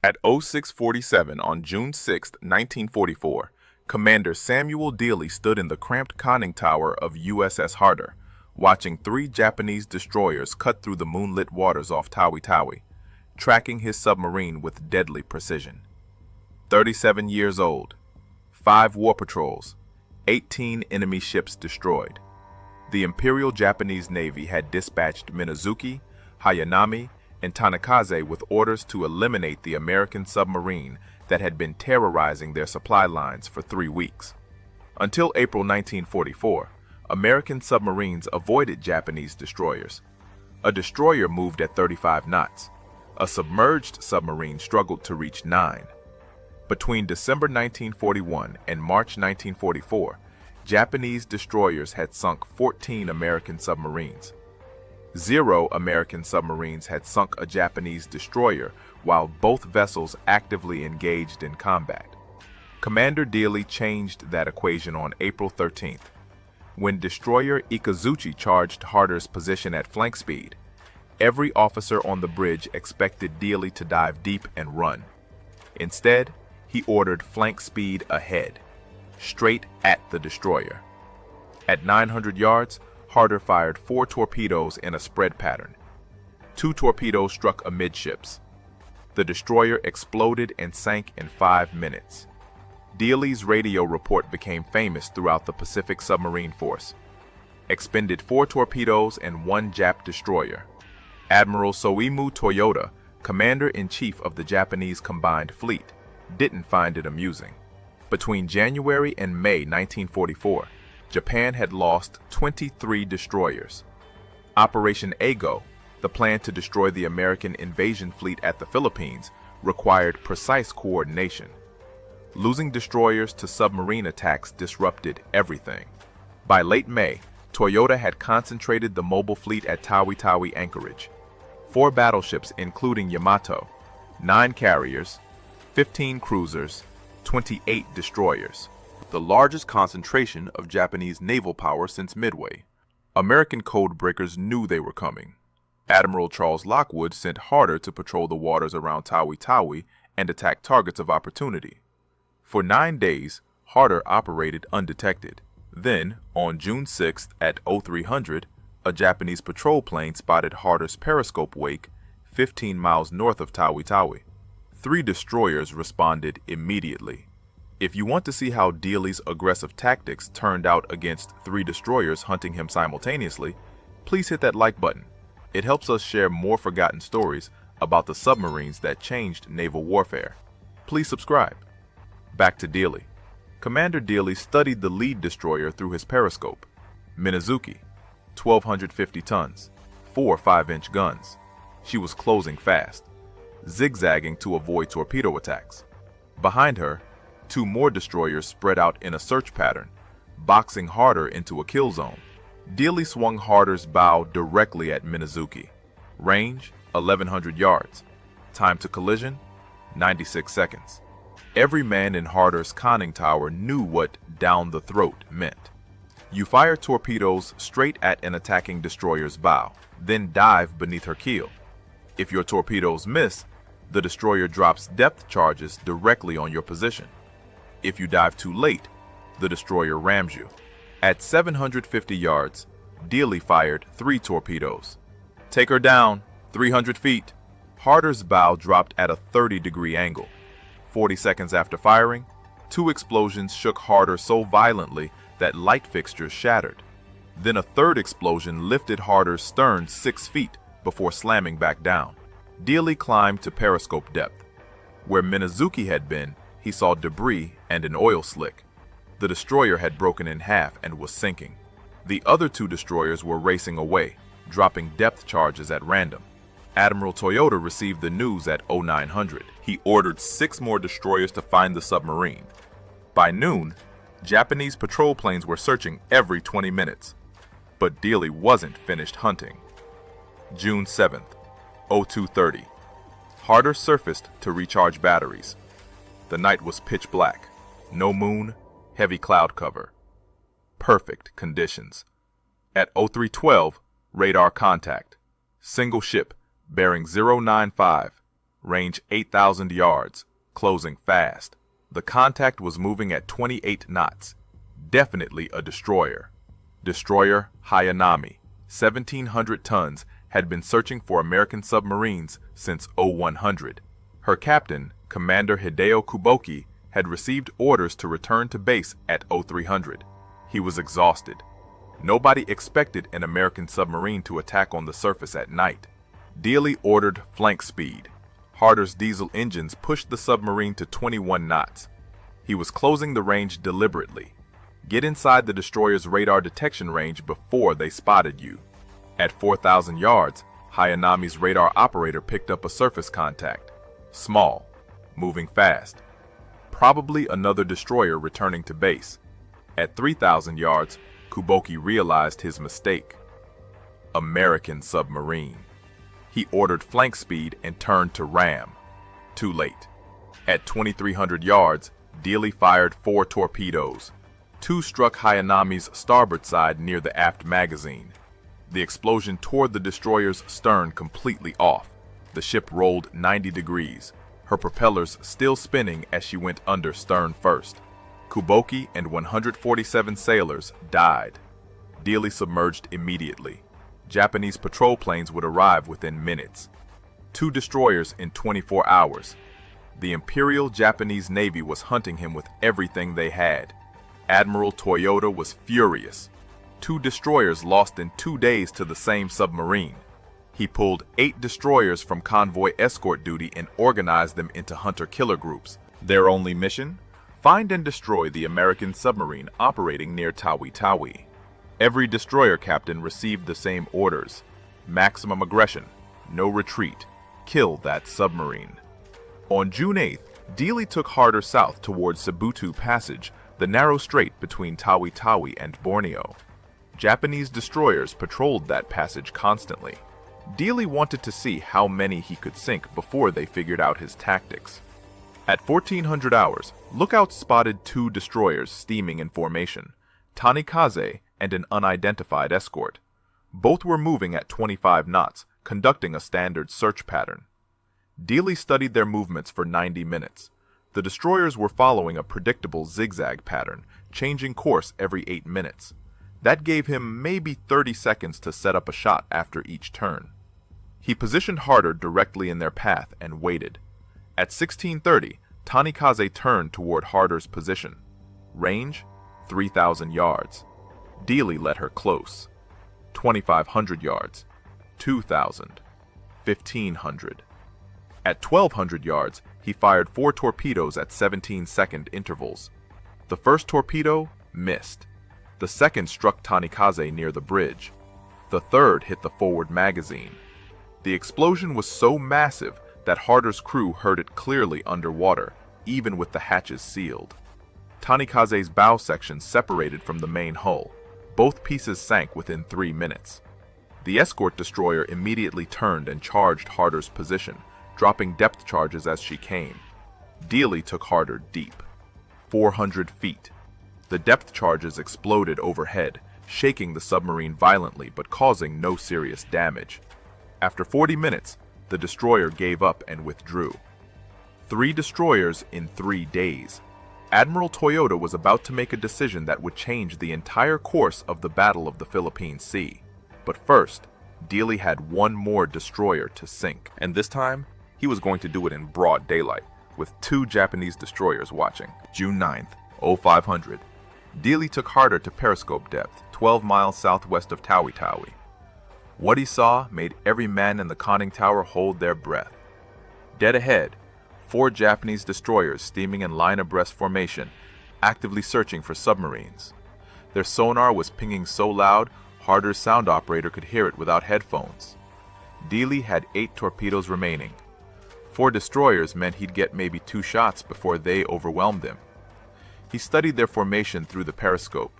At 0647 on June 6, 1944, Commander Samuel Dealey stood in the cramped conning tower of USS Harder, watching three Japanese destroyers cut through the moonlit waters off Tawi-Tawi, tracking his submarine with deadly precision. 37 years old, 5 war patrols, 18 enemy ships destroyed. The Imperial Japanese Navy had dispatched Minazuki, Hayanami, and Tanikaze with orders to eliminate the American submarine that had been terrorizing their supply lines for 3 weeks. Until April 1944, American submarines avoided Japanese destroyers. A destroyer moved at 35 knots. A submerged submarine struggled to reach 9. Between December 1941 and March 1944, Japanese destroyers had sunk 14 American submarines. 0 American submarines had sunk a Japanese destroyer while both vessels actively engaged in combat. Commander Dealey changed that equation on April 13th. When destroyer Ikazuchi charged Harder's position at flank speed, every officer on the bridge expected Dealey to dive deep and run. Instead, he ordered flank speed ahead, straight at the destroyer. At 900 yards, Harder fired 4 torpedoes in a spread pattern. 2 torpedoes struck amidships. The destroyer exploded and sank in 5 minutes. Dealey's radio report became famous throughout the Pacific Submarine Force. Expended 4 torpedoes and 1 Jap destroyer. Admiral Soimu Toyota, commander-in-chief of the Japanese Combined Fleet, didn't find it amusing. Between January and May 1944, Japan had lost 23 destroyers. Operation Ago, the plan to destroy the American invasion fleet at the Philippines, required precise coordination. Losing destroyers to submarine attacks disrupted everything. By late May, Toyota had concentrated the mobile fleet at Tawi-Tawi anchorage. 4 battleships including Yamato, 9 carriers, 15 cruisers, 28 destroyers. The largest concentration of Japanese naval power since Midway. American codebreakers knew they were coming. Admiral Charles Lockwood sent Harder to patrol the waters around Tawi-Tawi and attack targets of opportunity. For 9 days, Harder operated undetected. Then, on June 6th at 0300, a Japanese patrol plane spotted Harder's periscope wake 15 miles north of Tawi-Tawi. 3 destroyers responded immediately. If you want to see how Dealey's aggressive tactics turned out against 3 destroyers hunting him simultaneously, please hit that like button. It helps us share more forgotten stories about the submarines that changed naval warfare. Please subscribe. Back to Dealey. Commander Dealey studied the lead destroyer through his periscope. Minazuki, 1,250 tons, 4 5-inch guns. She was closing fast, zigzagging to avoid torpedo attacks. Behind her, 2 more destroyers spread out in a search pattern, boxing Harder into a kill zone. Dealey swung Harder's bow directly at Minazuki. Range, 1,100 yards. Time to collision, 96 seconds. Every man in Harder's conning tower knew what down the throat meant. You fire torpedoes straight at an attacking destroyer's bow, then dive beneath her keel. If your torpedoes miss, the destroyer drops depth charges directly on your position. If you dive too late, the destroyer rams you. At 750 yards, Dealey fired 3 torpedoes. Take her down, 300 feet. Harder's bow dropped at a 30-degree angle. 40 seconds after firing, 2 explosions shook Harder so violently that light fixtures shattered. Then a 3rd explosion lifted Harder's stern 6 feet before slamming back down. Dealey climbed to periscope depth. Where Minazuki had been, he saw debris and an oil slick. The destroyer had broken in half and was sinking. The other 2 destroyers were racing away, dropping depth charges at random. Admiral Toyota received the news at 0900. He ordered 6 more destroyers to find the submarine. By noon, Japanese patrol planes were searching every 20 minutes. But Dealey wasn't finished hunting. June 7th, 0230. Harder surfaced to recharge batteries. The night was pitch black. No moon, heavy cloud cover. Perfect conditions. At 0312, radar contact. Single ship, bearing 095, range 8,000 yards, closing fast. The contact was moving at 28 knots. Definitely a destroyer. Destroyer Hayanami, 1,700 tons, had been searching for American submarines since 0100. Her captain, Commander Hideo Kuboki, had received orders to return to base at 0300. He was exhausted. Nobody expected an American submarine to attack on the surface at night. Dealey ordered flank speed. Harder's diesel engines pushed the submarine to 21 knots. He was closing the range deliberately. Get inside the destroyer's radar detection range before they spotted you. At 4,000 yards, Hayanami's radar operator picked up a surface contact. Small, moving fast. Probably another destroyer returning to base. At 3,000 yards, Kuboki realized his mistake. American submarine. He ordered flank speed and turned to ram. Too late. At 2,300 yards, Dealey fired 4 torpedoes. 2 struck Hayanami's starboard side near the aft magazine. The explosion tore the destroyer's stern completely off. The ship rolled 90 degrees, her propellers still spinning as she went under stern first. Kuboki and 147 sailors died. Dealey submerged immediately. Japanese patrol planes would arrive within minutes. 2 destroyers in 24 hours. The Imperial Japanese Navy was hunting him with everything they had. Admiral Toyota was furious. 2 destroyers lost in 2 days to the same submarine. He pulled 8 destroyers from convoy escort duty and organized them into hunter-killer groups. Their only mission? Find and destroy the American submarine operating near Tawi-Tawi. Every destroyer captain received the same orders. Maximum aggression, no retreat, kill that submarine. On June 8th, Dealey took harder south towards Sabutu Passage, the narrow strait between Tawi-Tawi and Borneo. Japanese destroyers patrolled that passage constantly. Dealey wanted to see how many he could sink before they figured out his tactics. At 1400 hours, lookouts spotted 2 destroyers steaming in formation, Tanikaze and an unidentified escort. Both were moving at 25 knots, conducting a standard search pattern. Dealey studied their movements for 90 minutes. The destroyers were following a predictable zigzag pattern, changing course every 8 minutes. That gave him maybe 30 seconds to set up a shot after each turn. He positioned Harder directly in their path and waited. At 1630, Tanikaze turned toward Harder's position. Range, 3,000 yards. Dealey let her close. 2,500 yards. 2,000. 1,500. At 1,200 yards, he fired 4 torpedoes at 17-second intervals. The first torpedo missed. The second struck Tanikaze near the bridge. The third hit the forward magazine. The explosion was so massive that Harder's crew heard it clearly underwater, even with the hatches sealed. Tanikaze's bow section separated from the main hull. Both pieces sank within 3 minutes. The escort destroyer immediately turned and charged Harder's position, dropping depth charges as she came. Dealey took Harder deep. 400 feet. The depth charges exploded overhead, shaking the submarine violently but causing no serious damage. After 40 minutes, the destroyer gave up and withdrew. 3 destroyers in 3 days. Admiral Toyota was about to make a decision that would change the entire course of the Battle of the Philippine Sea. But first, Dealey had one more destroyer to sink. And this time, he was going to do it in broad daylight, with 2 Japanese destroyers watching. June 9th, 0500. Dealey took Harder to periscope depth, 12 miles southwest of Tawi-Tawi. What he saw made every man in the conning tower hold their breath. Dead ahead, 4 Japanese destroyers steaming in line abreast formation, actively searching for submarines. Their sonar was pinging so loud, Harder's sound operator could hear it without headphones. Dealey had 8 torpedoes remaining. 4 destroyers meant he'd get maybe 2 shots before they overwhelmed him. He studied their formation through the periscope.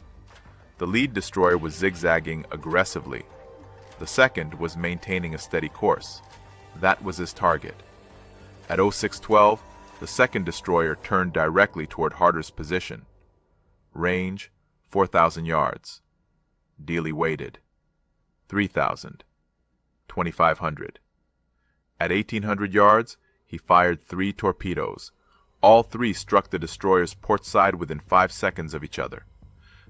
The lead destroyer was zigzagging aggressively. The second was maintaining a steady course. That was his target. At 0612, the second destroyer turned directly toward Harder's position. Range, 4,000 yards. Dealey waited. 3,000. 2,500. At 1,800 yards, He fired 3 torpedoes. All 3 struck the destroyer's port side within 5 seconds of each other.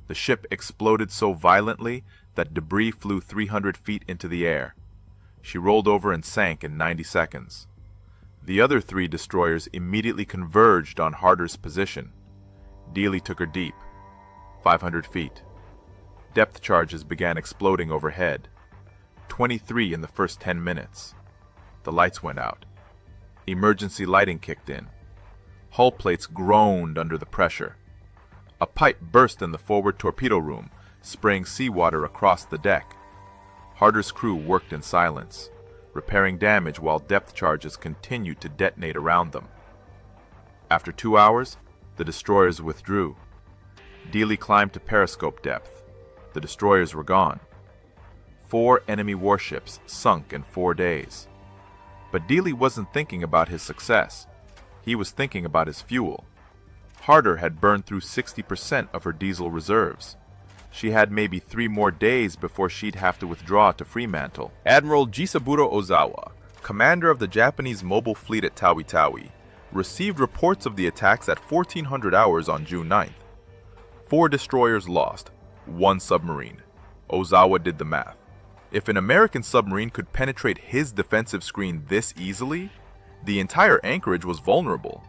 The ship exploded so violently that debris flew 300 feet into the air. She rolled over and sank in 90 seconds. The other 3 destroyers immediately converged on Harder's position. Dealey took her deep, 500 feet. Depth charges began exploding overhead. 23 in the first 10 minutes. The lights went out. Emergency lighting kicked in. Hull plates groaned under the pressure. A pipe burst in the forward torpedo room, spraying seawater across the deck. Harder's crew worked in silence, repairing damage while depth charges continued to detonate around them. After 2 hours, the destroyers withdrew. Dealey climbed to periscope depth. The destroyers were gone. 4 enemy warships sunk in 4 days. But Dealey wasn't thinking about his success. He was thinking about his fuel. Harder had burned through 60% of her diesel reserves. She had maybe 3 more days before she'd have to withdraw to Fremantle. Admiral Jisaburo Ozawa, commander of the Japanese mobile fleet at Tawi-Tawi, received reports of the attacks at 1400 hours on June 9th. 4 destroyers lost, 1 submarine. Ozawa did the math. If an American submarine could penetrate his defensive screen this easily, the entire anchorage was vulnerable.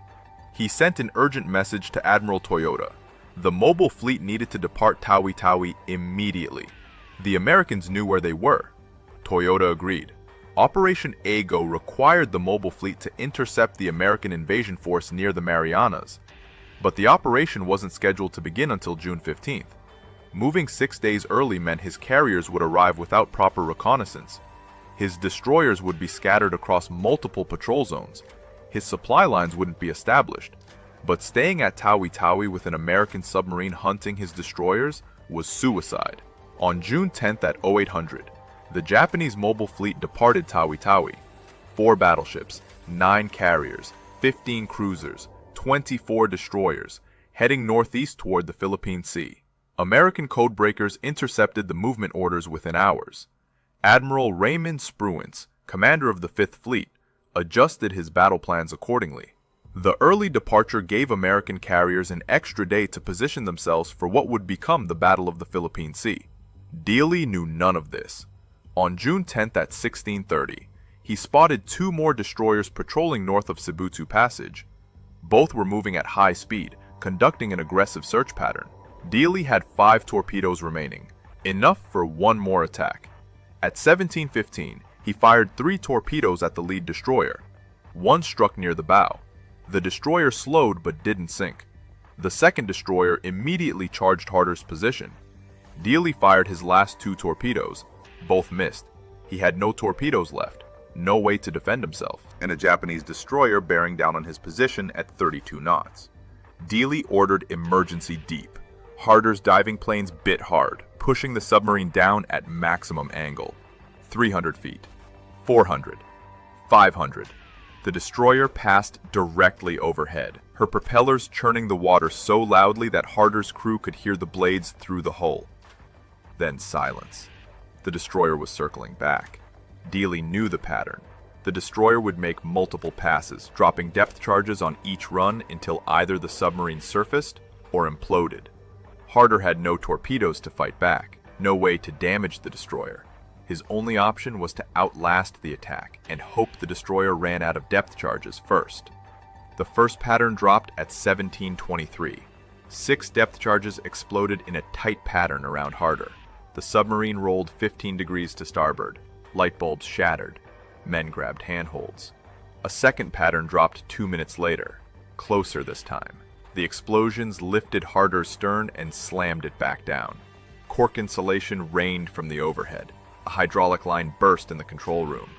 He sent an urgent message to Admiral Toyota. The mobile fleet needed to depart Tawi-Tawi immediately. The Americans knew where they were. Toyota agreed. Operation Ago required the mobile fleet to intercept the American invasion force near the Marianas, but the operation wasn't scheduled to begin until June 15th. Moving 6 days early meant his carriers would arrive without proper reconnaissance. His destroyers would be scattered across multiple patrol zones. His supply lines wouldn't be established. But staying at Tawi-Tawi with an American submarine hunting his destroyers was suicide. On June 10th at 0800, the Japanese mobile fleet departed Tawi-Tawi. 4 battleships, 9 carriers, 15 cruisers, 24 destroyers, heading northeast toward the Philippine Sea. American codebreakers intercepted the movement orders within hours. Admiral Raymond Spruance, commander of the 5th Fleet, adjusted his battle plans accordingly. The early departure gave American carriers an extra day to position themselves for what would become the Battle of the Philippine Sea. Dealey knew none of this. On June 10th at 1630, he spotted 2 more destroyers patrolling north of Sibutu Passage. Both were moving at high speed, conducting an aggressive search pattern. Dealey had 5 torpedoes remaining, enough for 1 more attack. At 17:15, he fired 3 torpedoes at the lead destroyer. 1 struck near the bow. The destroyer slowed but didn't sink. The second destroyer immediately charged Harder's position. Dealey fired his last 2 torpedoes. Both missed. He had no torpedoes left, no way to defend himself, and a Japanese destroyer bearing down on his position at 32 knots. Dealey ordered emergency deep. Harder's diving planes bit hard, pushing the submarine down at maximum angle. 300 feet, 400, 500. The destroyer passed directly overhead, her propellers churning the water so loudly that Harder's crew could hear the blades through the hull. Then silence. The destroyer was circling back. Dealey knew the pattern. The destroyer would make multiple passes, dropping depth charges on each run until either the submarine surfaced or imploded. Harder had no torpedoes to fight back, no way to damage the destroyer. His only option was to outlast the attack and hope the destroyer ran out of depth charges first. The first pattern dropped at 17:23. 6 depth charges exploded in a tight pattern around Harder. The submarine rolled 15 degrees to starboard. Light bulbs shattered. Men grabbed handholds. A second pattern dropped 2 minutes later, closer this time. The explosions lifted Harder's stern and slammed it back down. Cork insulation rained from the overhead. A hydraulic line burst in the control room.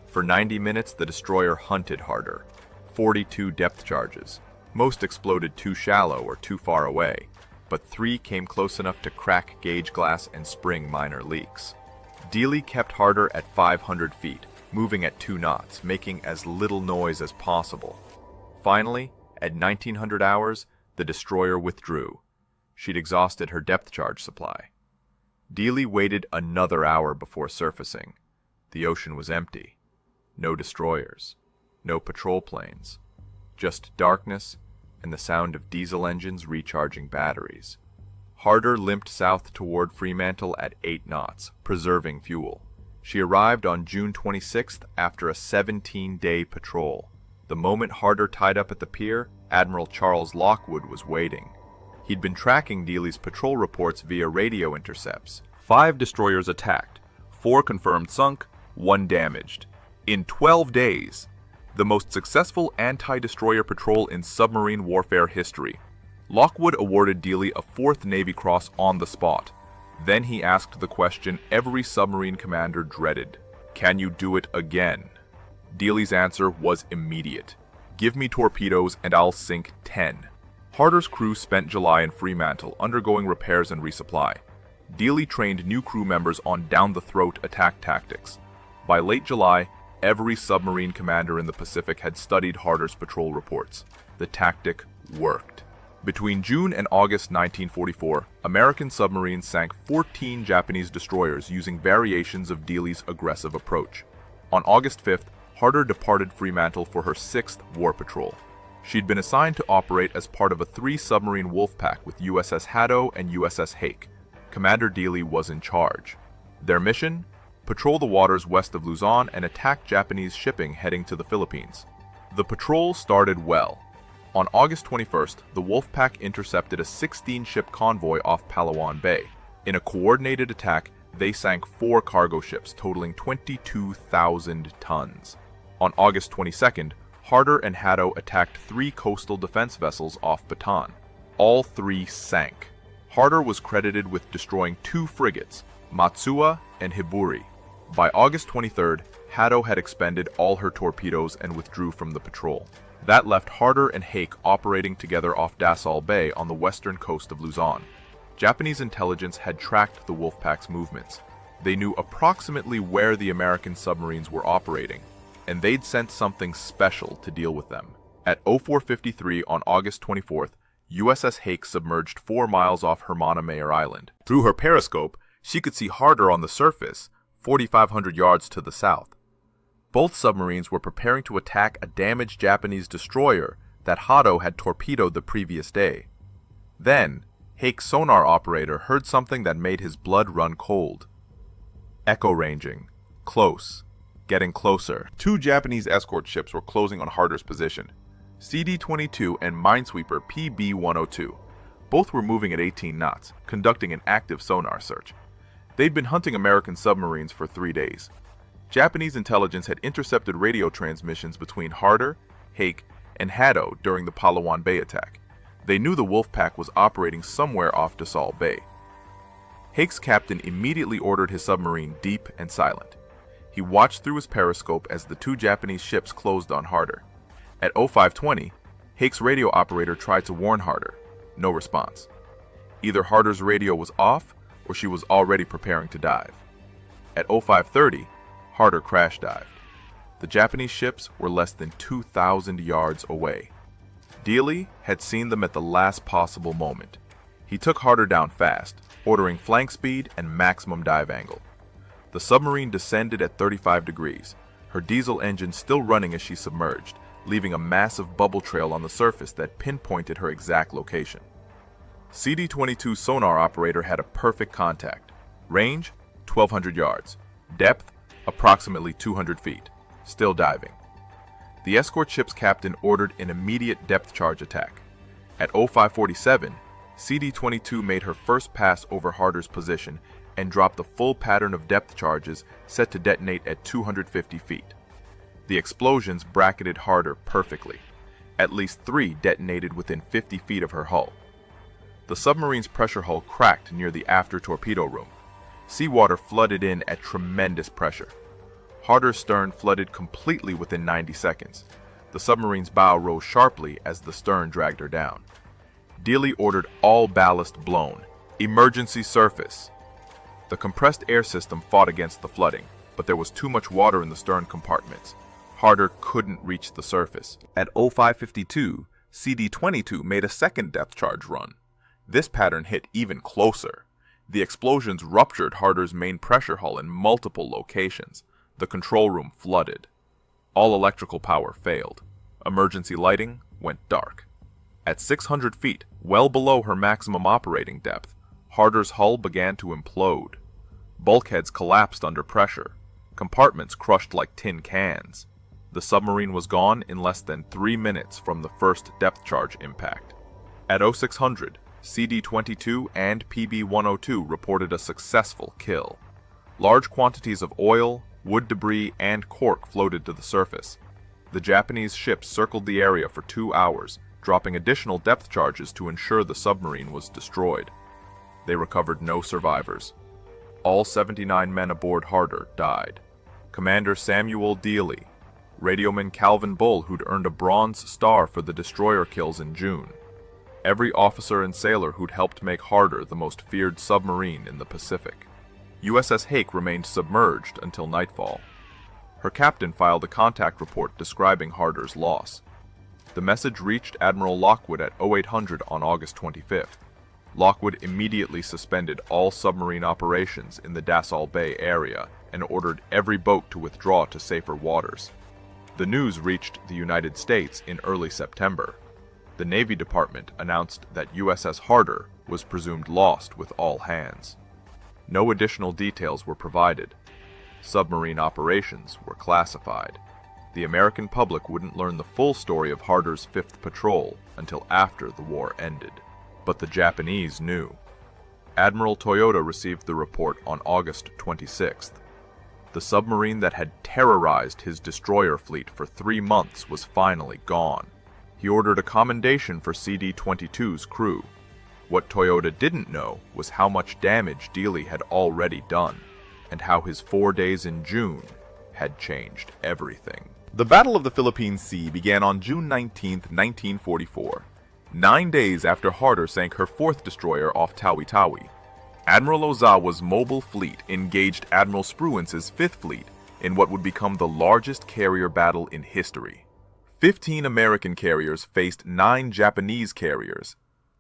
For 90 minutes, the destroyer hunted Harder. 42 depth charges. Most exploded too shallow or too far away, but 3 came close enough to crack gauge glass and spring minor leaks. Dealey kept Harder at 500 feet, moving at 2 knots, making as little noise as possible. Finally, at 1900 hours, the destroyer withdrew. She'd exhausted her depth charge supply. Dealey waited another hour before surfacing. The ocean was empty. No destroyers. No patrol planes. Just darkness and the sound of diesel engines recharging batteries. Harder limped south toward Fremantle at 8 knots, preserving fuel. She arrived on June 26th after a 17-day patrol. The moment Harder tied up at the pier, Admiral Charles Lockwood was waiting. He'd been tracking Dealey's patrol reports via radio intercepts. 5 destroyers attacked, 4 confirmed sunk, 1 damaged. In 12 days, the most successful anti-destroyer patrol in submarine warfare history. Lockwood awarded Dealey a 4th Navy Cross on the spot. Then he asked the question every submarine commander dreaded. Can you do it again? Dealey's answer was immediate. Give me torpedoes and I'll sink 10. Harder's crew spent July in Fremantle undergoing repairs and resupply. Dealey trained new crew members on down-the-throat attack tactics. By late July, every submarine commander in the Pacific had studied Harder's patrol reports. The tactic worked. Between June and August 1944, American submarines sank 14 Japanese destroyers using variations of Dealey's aggressive approach. On August 5th, Harder departed Fremantle for her 6th war patrol. She'd been assigned to operate as part of a 3-submarine wolf pack with USS Haddo and USS Hake. Commander Dealey was in charge. Their mission? Patrol the waters west of Luzon and attack Japanese shipping heading to the Philippines. The patrol started well. On August 21st, the Wolfpack intercepted a 16-ship convoy off Palawan Bay. In a coordinated attack, they sank 4 cargo ships totaling 22,000 tons. On August 22nd, Harder and Haddo attacked 3 coastal defense vessels off Bataan. All 3 sank. Harder was credited with destroying 2 frigates, Matsuwa and Hiburi. By August 23rd, Haddo had expended all her torpedoes and withdrew from the patrol. That left Harder and Hake operating together off Dassault Bay on the western coast of Luzon. Japanese intelligence had tracked the Wolfpack's movements. They knew approximately where the American submarines were operating, and they'd sent something special to deal with them. At 04:53 on August 24th, USS Hake submerged 4 miles off Hermana Mayer Island. Through her periscope, she could see Harder on the surface, 4,500 yards to the south. Both submarines were preparing to attack a damaged Japanese destroyer that Haddo had torpedoed the previous day. Then, Hake's sonar operator heard something that made his blood run cold. Echo ranging. Close. Getting closer. 2 Japanese escort ships were closing on Harder's position. CD-22 and minesweeper PB-102. Both were moving at 18 knots, conducting an active sonar search. They'd been hunting American submarines for 3 days. Japanese intelligence had intercepted radio transmissions between Harder, Hake, and Haddo during the Palawan Bay attack. They knew the Wolfpack was operating somewhere off Dassault Bay. Hake's captain immediately ordered his submarine deep and silent. He watched through his periscope as the 2 Japanese ships closed on Harder. At 05:20, Hake's radio operator tried to warn Harder. No response. Either Harder's radio was off or she was already preparing to dive. At 05:30, Harder crash dived. The Japanese ships were less than 2,000 yards away. Dealey had seen them at the last possible moment. He took Harder down fast, ordering flank speed and maximum dive angle. The submarine descended at 35 degrees, her diesel engine still running as she submerged, leaving a massive bubble trail on the surface that pinpointed her exact location. CD-22 sonar operator had a perfect contact. Range, 1,200 yards. Depth, approximately 200 feet. Still diving. The escort ship's captain ordered an immediate depth charge attack. At 05:47, CD-22 made her first pass over Harder's position and dropped a full pattern of depth charges set to detonate at 250 feet. The explosions bracketed Harder perfectly. At least 3 detonated within 50 feet of her hull. The submarine's pressure hull cracked near the after torpedo room. Seawater flooded in at tremendous pressure. Harder's stern flooded completely within 90 seconds. The submarine's bow rose sharply as the stern dragged her down. Dealey ordered all ballast blown. Emergency surface. The compressed air system fought against the flooding, but there was too much water in the stern compartments. Harder couldn't reach the surface. At 05:52, CD-22 made a second depth charge run. This pattern hit even closer. The explosions ruptured Harder's main pressure hull in multiple locations. The control room flooded. All electrical power failed. Emergency lighting went dark. At 600 feet, well below her maximum operating depth, Harder's hull began to implode. Bulkheads collapsed under pressure. Compartments crushed like tin cans. The submarine was gone in less than 3 minutes from the first depth charge impact. At 0600, CD-22 and PB-102 reported a successful kill. Large quantities of oil, wood debris, and cork floated to the surface. The Japanese ships circled the area for 2 hours, dropping additional depth charges to ensure the submarine was destroyed. They recovered no survivors. All 79 men aboard Harder died. Commander Samuel Dealey, radioman Calvin Bull, who'd earned a Bronze Star for the destroyer kills in June. Every officer and sailor who'd helped make Harder the most feared submarine in the Pacific. USS Hake remained submerged until nightfall. Her captain filed a contact report describing Harder's loss. The message reached Admiral Lockwood at 0800 on August 25th. Lockwood immediately suspended all submarine operations in the Dassel Bay area and ordered every boat to withdraw to safer waters. The news reached the United States in early September. The Navy Department announced that USS Harder was presumed lost with all hands. No additional details were provided. Submarine operations were classified. The American public wouldn't learn the full story of Harder's 5th Patrol until after the war ended. But the Japanese knew. Admiral Toyota received the report on August 26th. The submarine that had terrorized his destroyer fleet for 3 months was finally gone. He ordered a commendation for CD-22's crew. What Toyota didn't know was how much damage Dealey had already done, and how his 4 days in June had changed everything. The Battle of the Philippine Sea began on June 19, 1944, 9 days after Harder sank her 4th destroyer off Tawi-Tawi. Admiral Ozawa's mobile fleet engaged Admiral Spruance's 5th Fleet in what would become the largest carrier battle in history. 15 American carriers faced 9 Japanese carriers.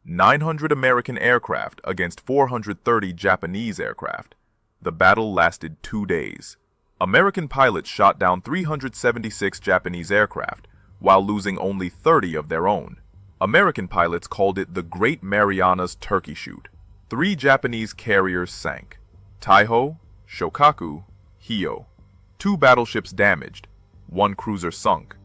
900 American aircraft against 430 Japanese aircraft. The battle lasted 2 days. American pilots shot down 376 Japanese aircraft, while losing only 30 of their own. American pilots called it the Great Marianas Turkey Shoot. 3 Japanese carriers sank: Taiho, Shokaku, Hio. 2 battleships damaged. 1 cruiser sunk.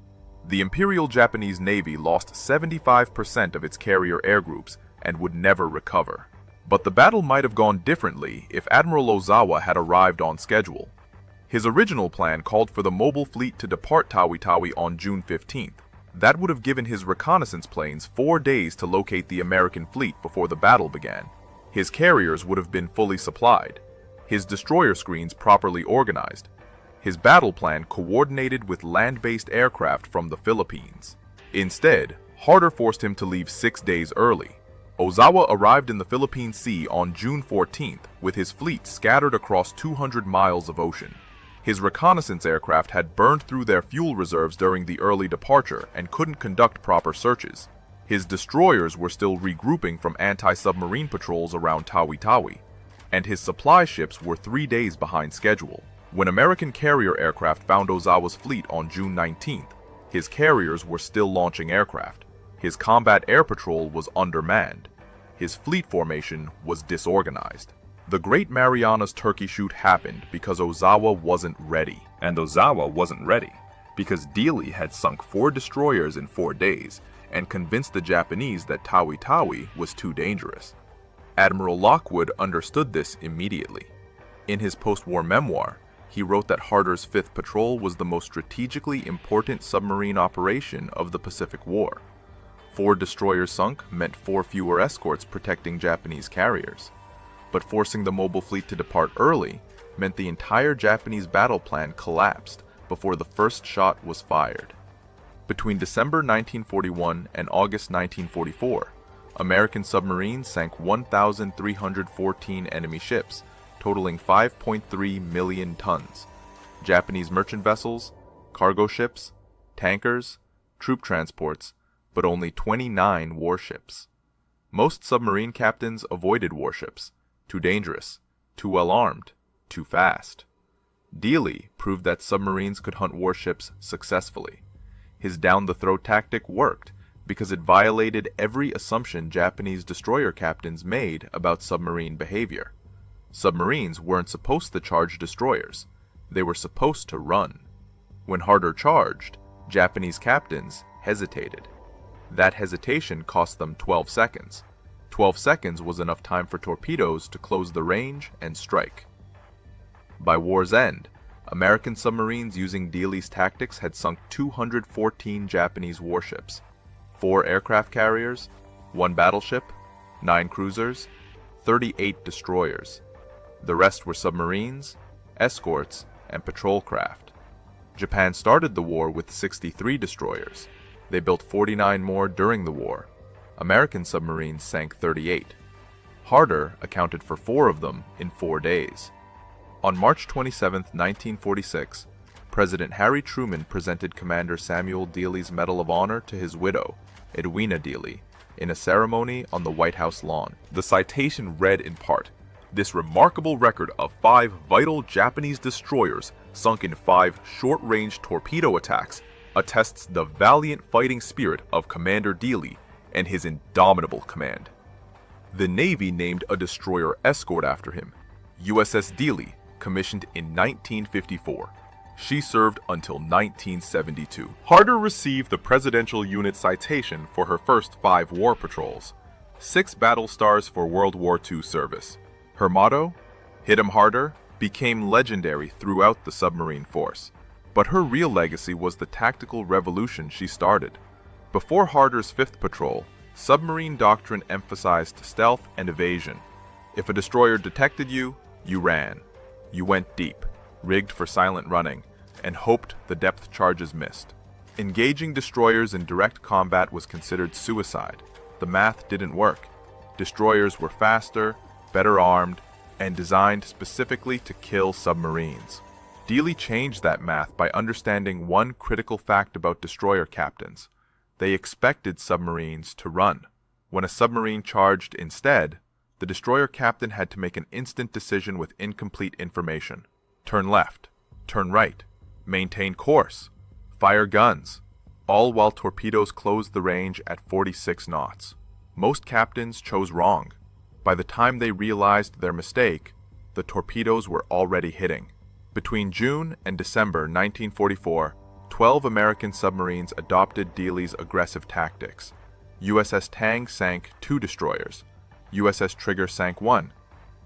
The Imperial Japanese Navy lost 75% of its carrier air groups and would never recover. But the battle might have gone differently if Admiral Ozawa had arrived on schedule. His original plan called for the mobile fleet to depart Tawi-Tawi on June 15th. That would have given his reconnaissance planes 4 days to locate the American fleet before the battle began. His carriers would have been fully supplied, his destroyer screens properly organized, his battle plan coordinated with land-based aircraft from the Philippines. Instead, Harder forced him to leave 6 days early. Ozawa arrived in the Philippine Sea on June 14th with his fleet scattered across 200 miles of ocean. His reconnaissance aircraft had burned through their fuel reserves during the early departure and couldn't conduct proper searches. His destroyers were still regrouping from anti-submarine patrols around Tawi-Tawi, and his supply ships were 3 days behind schedule. When American carrier aircraft found Ozawa's fleet on June 19th, his carriers were still launching aircraft. His combat air patrol was undermanned. His fleet formation was disorganized. The Great Marianas Turkey Shoot happened because Ozawa wasn't ready. And Ozawa wasn't ready because Dealey had sunk 4 destroyers in 4 days and convinced the Japanese that Tawi-Tawi was too dangerous. Admiral Lockwood understood this immediately. In his post-war memoir, he wrote that Harder's 5th Patrol was the most strategically important submarine operation of the Pacific War. 4 destroyers sunk meant 4 fewer escorts protecting Japanese carriers. But forcing the mobile fleet to depart early meant the entire Japanese battle plan collapsed before the first shot was fired. Between December 1941 and August 1944, American submarines sank 1,314 enemy ships, totaling 5.3 million tons. Japanese merchant vessels, cargo ships, tankers, troop transports, but only 29 warships. Most submarine captains avoided warships. Too dangerous, too well armed, too fast. Dealey proved that submarines could hunt warships successfully. His down-the-throat tactic worked because it violated every assumption Japanese destroyer captains made about submarine behavior. Submarines weren't supposed to charge destroyers. They were supposed to run. When Harder charged, Japanese captains hesitated. That hesitation cost them 12 seconds. 12 seconds was enough time for torpedoes to close the range and strike. By war's end, American submarines using Dealey's tactics had sunk 214 Japanese warships, 4 aircraft carriers, 1 battleship, 9 cruisers, 38 destroyers. The rest were submarines, escorts, and patrol craft. Japan started the war with 63 destroyers. They built 49 more during the war. American submarines sank 38. Harder accounted for 4 of them in 4 days. On March 27, 1946, President Harry Truman presented Commander Samuel Dealey's Medal of Honor to his widow, Edwina Dealey, in a ceremony on the White House lawn. The citation read in part, "This remarkable record of 5 vital Japanese destroyers sunk in 5 short-range torpedo attacks attests the valiant fighting spirit of Commander Dealey and his indomitable command." The Navy named a destroyer escort after him, USS Dealey, commissioned in 1954. She served until 1972. Harder received the Presidential Unit Citation for her first 5 war patrols, 6 battle stars for World War II service. Her motto, "Hit 'em harder," became legendary throughout the submarine force. But her real legacy was the tactical revolution she started. Before Harder's 5th patrol, submarine doctrine emphasized stealth and evasion. If a destroyer detected you, you ran. You went deep, rigged for silent running, and hoped the depth charges missed. Engaging destroyers in direct combat was considered suicide. The math didn't work. Destroyers were faster, better armed, and designed specifically to kill submarines. Dealey changed that math by understanding one critical fact about destroyer captains. They expected submarines to run. When a submarine charged instead, the destroyer captain had to make an instant decision with incomplete information. Turn left, turn right, maintain course, fire guns, all while torpedoes closed the range at 46 knots. Most captains chose wrong. By the time they realized their mistake, the torpedoes were already hitting. Between June and December 1944, 12 American submarines adopted Dealey's aggressive tactics. USS Tang sank 2 destroyers. USS Trigger sank 1.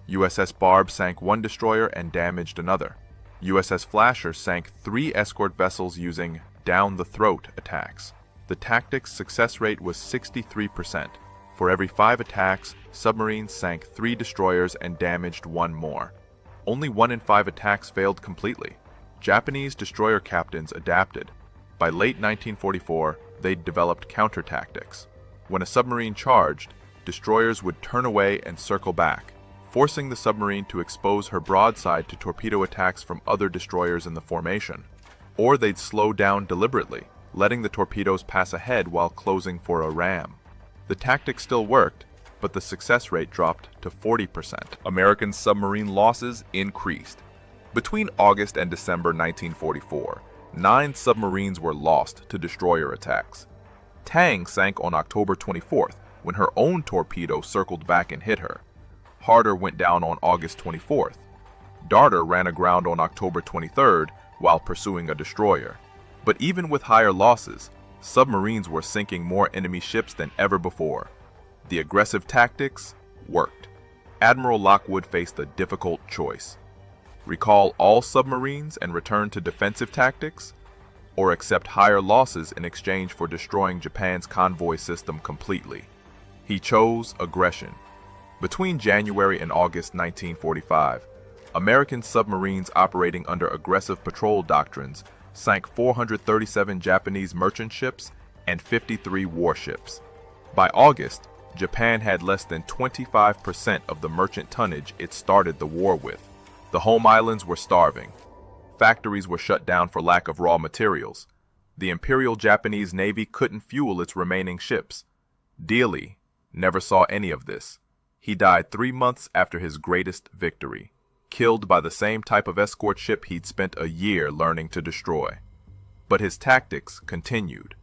USS Barb sank 1 destroyer and damaged another. USS Flasher sank 3 escort vessels using down-the-throat attacks. The tactic's success rate was 63%. For every 5 attacks, submarines sank 3 destroyers and damaged 1 more. Only 1 in 5 attacks failed completely. Japanese destroyer captains adapted. By late 1944, they'd developed counter tactics. When a submarine charged, destroyers would turn away and circle back, forcing the submarine to expose her broadside to torpedo attacks from other destroyers in the formation. Or they'd slow down deliberately, letting the torpedoes pass ahead while closing for a ram. The tactic still worked, but the success rate dropped to 40%. American submarine losses increased. Between August and December 1944, 9 submarines were lost to destroyer attacks. Tang sank on October 24th, when her own torpedo circled back and hit her. Harder went down on August 24th. Darter ran aground on October 23rd while pursuing a destroyer. But even with higher losses, submarines were sinking more enemy ships than ever before. The aggressive tactics worked. Admiral Lockwood faced a difficult choice. Recall all submarines and return to defensive tactics, or accept higher losses in exchange for destroying Japan's convoy system completely. He chose aggression. Between January and August 1945, American submarines operating under aggressive patrol doctrines sank 437 Japanese merchant ships and 53 warships. By August, Japan had less than 25% of the merchant tonnage it started the war with. The home islands were starving. Factories were shut down for lack of raw materials. The Imperial Japanese Navy couldn't fuel its remaining ships. Dealey never saw any of this. He died 3 months after his greatest victory. killed by the same type of escort ship he'd spent a year learning to destroy. But his tactics continued.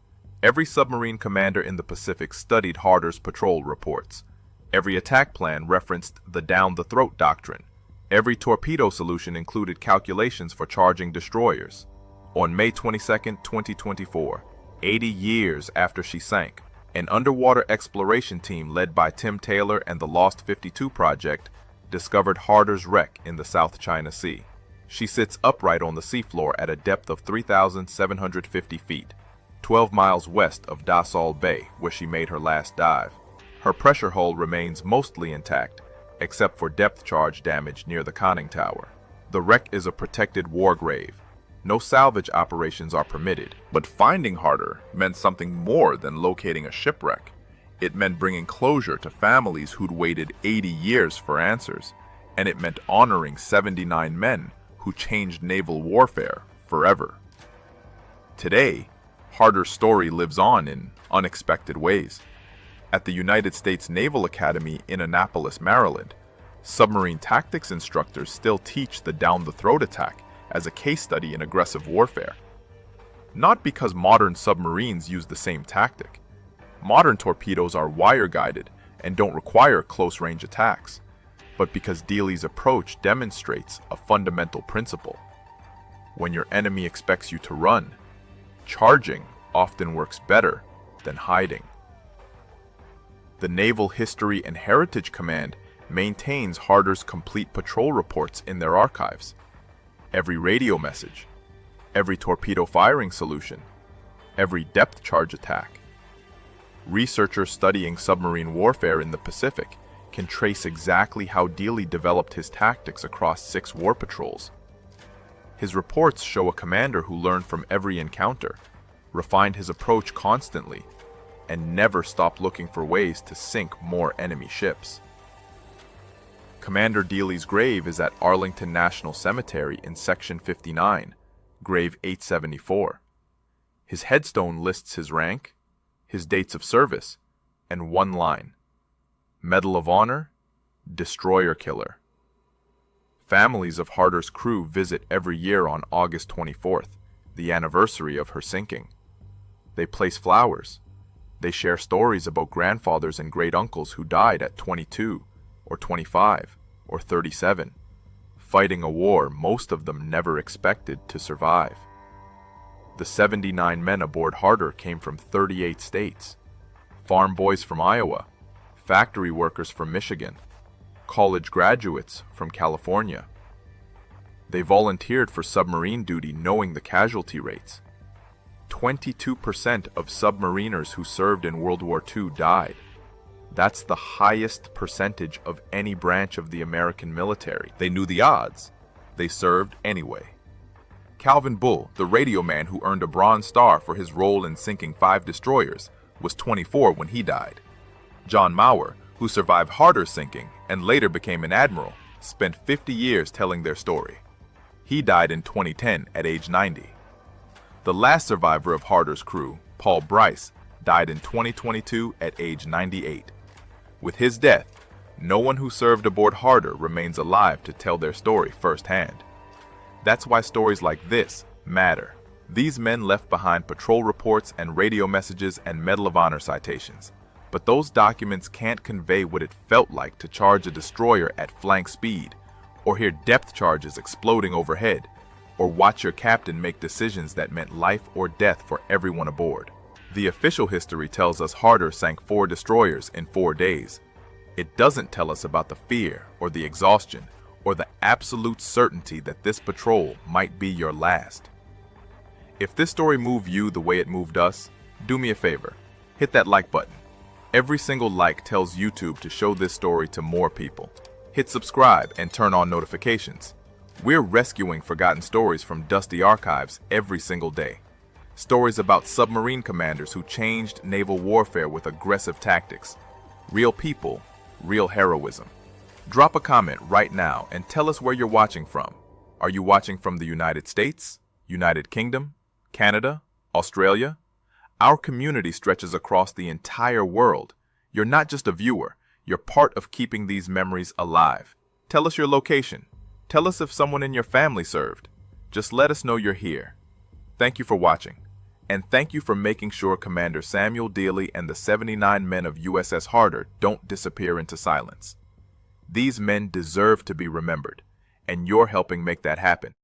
Every submarine commander in the Pacific studied Harder's patrol reports. Every attack plan referenced the down-the-throat doctrine. Every torpedo solution included calculations for charging destroyers. On May 22, 2024, 80 years after she sank, an underwater exploration team led by Tim Taylor and the Lost 52 Project discovered Harder's wreck in the South China Sea. She sits upright on the seafloor at a depth of 3,750 feet, 12 miles west of Dassault Bay, where she made her last dive. Her pressure hull remains mostly intact, except for depth charge damage near the conning tower. The wreck is a protected war grave. No salvage operations are permitted. But finding Harder meant something more than locating a shipwreck. It meant bringing closure to families who'd waited 80 years for answers. And it meant honoring 79 men who changed naval warfare forever. Today, Harder's story lives on in unexpected ways. At the United States Naval Academy in Annapolis, Maryland, submarine tactics instructors still teach the down-the-throat attack as a case study in aggressive warfare. Not because modern submarines use the same tactic. Modern torpedoes are wire-guided and don't require close-range attacks, but because Dealey's approach demonstrates a fundamental principle. When your enemy expects you to run, charging often works better than hiding. The Naval History and Heritage Command maintains Harder's complete patrol reports in their archives. Every radio message, every torpedo firing solution, every depth charge attack. Researchers studying submarine warfare in the Pacific can trace exactly how Dealey developed his tactics across 6 war patrols. His reports show a commander who learned from every encounter, refined his approach constantly, and never stopped looking for ways to sink more enemy ships. Commander Dealey's grave is at Arlington National Cemetery in Section 59, grave 874. His headstone lists his rank, his dates of service, and one line: Medal of Honor, Destroyer Killer. Families of Harder's crew visit every year on August 24th, the anniversary of her sinking. They place flowers. They share stories about grandfathers and great-uncles who died at 22, or 25, or 37, fighting a war most of them never expected to survive. The 79 men aboard Harder came from 38 states. Farm boys from Iowa, factory workers from Michigan, college graduates from California. They volunteered for submarine duty knowing the casualty rates. 22% of submariners who served in World War II died. That's the highest percentage of any branch of the American military. They knew the odds. They served anyway. Calvin Bull, the radio man who earned a Bronze Star for his role in sinking 5 destroyers, was 24 when he died. John Maurer, who survived Harder's sinking and later became an admiral, spent 50 years telling their story. He died in 2010 at age 90. The last survivor of Harder's crew, Paul Bryce, died in 2022 at age 98. With his death, no one who served aboard Harder remains alive to tell their story firsthand. That's why stories like this matter. These men left behind patrol reports and radio messages and Medal of Honor citations. But those documents can't convey what it felt like to charge a destroyer at flank speed, or hear depth charges exploding overhead, or watch your captain make decisions that meant life or death for everyone aboard. The official history tells us Harder sank 4 destroyers in 4 days. It doesn't tell us about the fear or the exhaustion or the absolute certainty that this patrol might be your last. If this story moved you the way it moved us, do me a favor, hit that like button. Every single like tells YouTube to show this story to more people. Hit subscribe and turn on notifications. We're rescuing forgotten stories from dusty archives every single day. Stories about submarine commanders who changed naval warfare with aggressive tactics. Real people, real heroism. Drop a comment right now and tell us where you're watching from. Are you watching from the United States, United Kingdom, Canada, Australia? Our community stretches across the entire world. You're not just a viewer, you're part of keeping these memories alive. Tell us your location. Tell us if someone in your family served. Just let us know you're here. Thank you for watching. And thank you for making sure Commander Samuel Dealey and the 79 men of USS Harder don't disappear into silence. These men deserve to be remembered, and you're helping make that happen.